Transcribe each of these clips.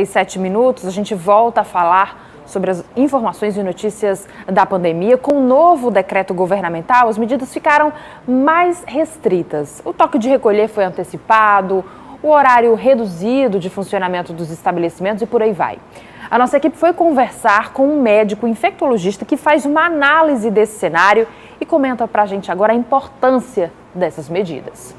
7 minutos, a gente volta a falar sobre as informações e notícias da pandemia. Com o novo decreto governamental, as medidas ficaram mais restritas. O toque de recolher foi antecipado, o horário reduzido de funcionamento dos estabelecimentos e por aí vai. A nossa equipe foi conversar com um médico infectologista que faz uma análise desse cenário e comenta pra gente agora a importância dessas medidas.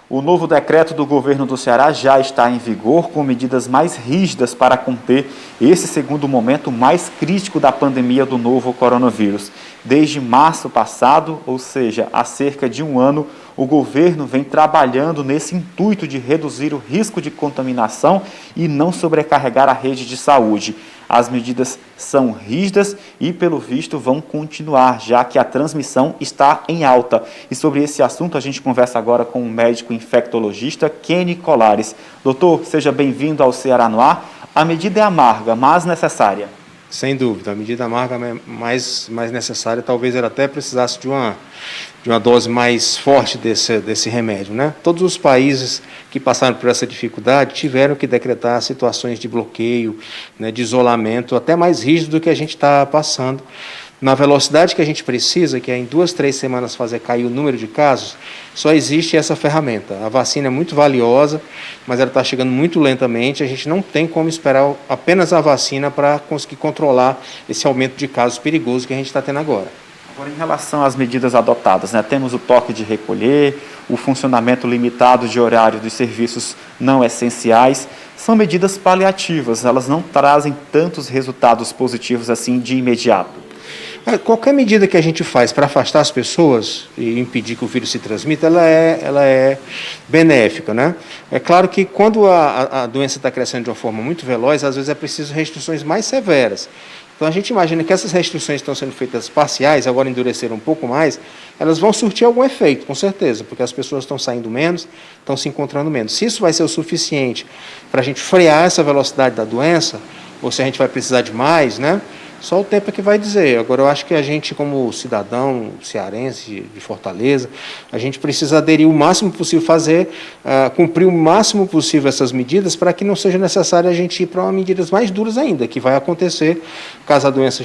O novo decreto do governo do Ceará já está em vigor, com medidas mais rígidas para conter esse segundo momento mais crítico da pandemia do novo coronavírus. Desde março passado, ou seja, há cerca de um ano, o governo vem trabalhando nesse intuito de reduzir o risco de contaminação e não sobrecarregar a rede de saúde. As medidas são rígidas e, pelo visto, vão continuar, já que a transmissão está em alta. E sobre esse assunto, a gente conversa agora com o médico infectologista Kenny Colares. Doutor, seja bem-vindo ao Ceará no Ar. A medida é amarga, mas necessária. Sem dúvida, a medida amarga mais necessária, talvez ela até precisasse de uma dose mais forte desse remédio, né? Todos os países que passaram por essa dificuldade tiveram que decretar situações de bloqueio, né, de isolamento, até mais rígido do que a gente está passando. Na velocidade que a gente precisa, que é em 2, 3 semanas fazer cair o número de casos, só existe essa ferramenta. A vacina é muito valiosa, mas ela está chegando muito lentamente. A gente não tem como esperar apenas a vacina para conseguir controlar esse aumento de casos perigosos que a gente está tendo agora. Agora, em relação às medidas adotadas, né, temos o toque de recolher, o funcionamento limitado de horário dos serviços não essenciais. São medidas paliativas, elas não trazem tantos resultados positivos assim de imediato. Qualquer medida que a gente faz para afastar as pessoas e impedir que o vírus se transmita, ela é benéfica, né? É claro que quando a doença está crescendo de uma forma muito veloz, às vezes é preciso restrições mais severas. Então a gente imagina que essas restrições que estão sendo feitas parciais, agora endureceram um pouco mais, elas vão surtir algum efeito, com certeza, porque as pessoas estão saindo menos, estão se encontrando menos. Se isso vai ser o suficiente para a gente frear essa velocidade da doença, ou se a gente vai precisar de mais, né? Só o tempo é que vai dizer. Agora, eu acho que a gente, como cidadão cearense de Fortaleza, a gente precisa aderir o máximo possível, cumprir o máximo possível essas medidas para que não seja necessário a gente ir para medidas mais duras ainda, que vai acontecer caso a doença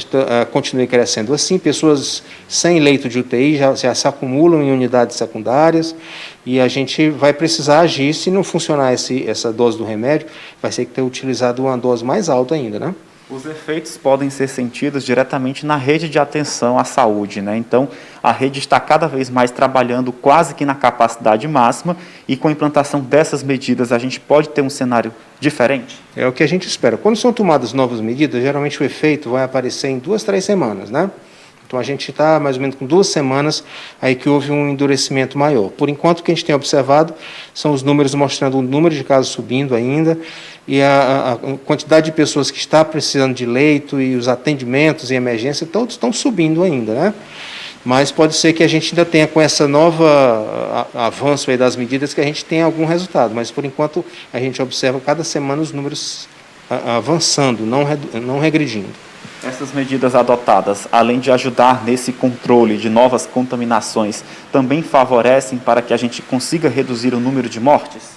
continue crescendo assim. Pessoas sem leito de UTI já se acumulam em unidades secundárias e a gente vai precisar agir. Se não funcionar essa dose do remédio, vai ter que ter utilizado uma dose mais alta ainda, né? Os efeitos podem ser sentidos diretamente na rede de atenção à saúde, né? Então, a rede está cada vez mais trabalhando quase que na capacidade máxima e com a implantação dessas medidas a gente pode ter um cenário diferente? É o que a gente espera. Quando são tomadas novas medidas, geralmente o efeito vai aparecer em 2, 3 semanas, né? Então, a gente está mais ou menos com 2 semanas aí que houve um endurecimento maior. Por enquanto, o que a gente tem observado são os números mostrando o número de casos subindo ainda e a quantidade de pessoas que está precisando de leito e os atendimentos em emergência todos estão subindo ainda, né? Mas pode ser que a gente ainda tenha, com essa nova avanço aí das medidas, que a gente tenha algum resultado. Mas, por enquanto, a gente observa cada semana os números avançando, não regredindo. Essas medidas adotadas, além de ajudar nesse controle de novas contaminações, também favorecem para que a gente consiga reduzir o número de mortes?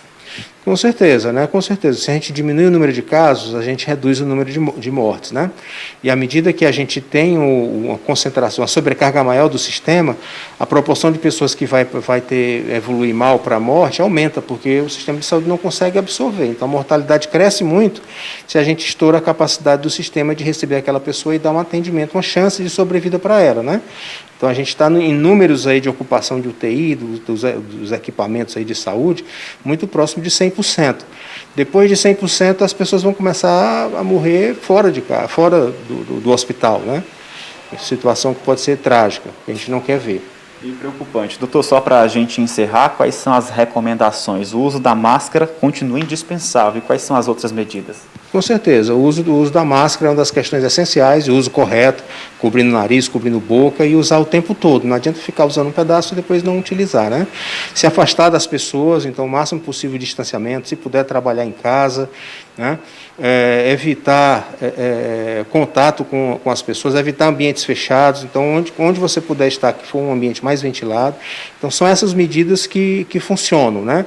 Com certeza, né? Com certeza. Se a gente diminui o número de casos, a gente reduz o número de mortes, né? E à medida que a gente tem uma concentração, uma sobrecarga maior do sistema, a proporção de pessoas que vai evoluir mal para a morte aumenta, porque o sistema de saúde não consegue absorver. Então a mortalidade cresce muito se a gente estoura a capacidade do sistema de receber aquela pessoa e dar um atendimento, uma chance de sobrevida para ela, né? Então a gente está em números aí de ocupação de UTI, dos equipamentos aí de saúde, muito próximo de 100%. Depois de 100%, as pessoas vão começar a morrer fora do hospital, né? Situação que pode ser trágica, que a gente não quer ver. E preocupante. Doutor, só para a gente encerrar, quais são as recomendações? O uso da máscara continua indispensável. E quais são as outras medidas? Com certeza, o uso da máscara é uma das questões essenciais, o uso correto, cobrindo o nariz, cobrindo boca e usar o tempo todo. Não adianta ficar usando um pedaço e depois não utilizar, né? Se afastar das pessoas, então o máximo possível de distanciamento, se puder trabalhar em casa, né? Evitar contato com as pessoas, evitar ambientes fechados, então onde você puder estar, que for um ambiente mais ventilado. Então são essas medidas que funcionam, né?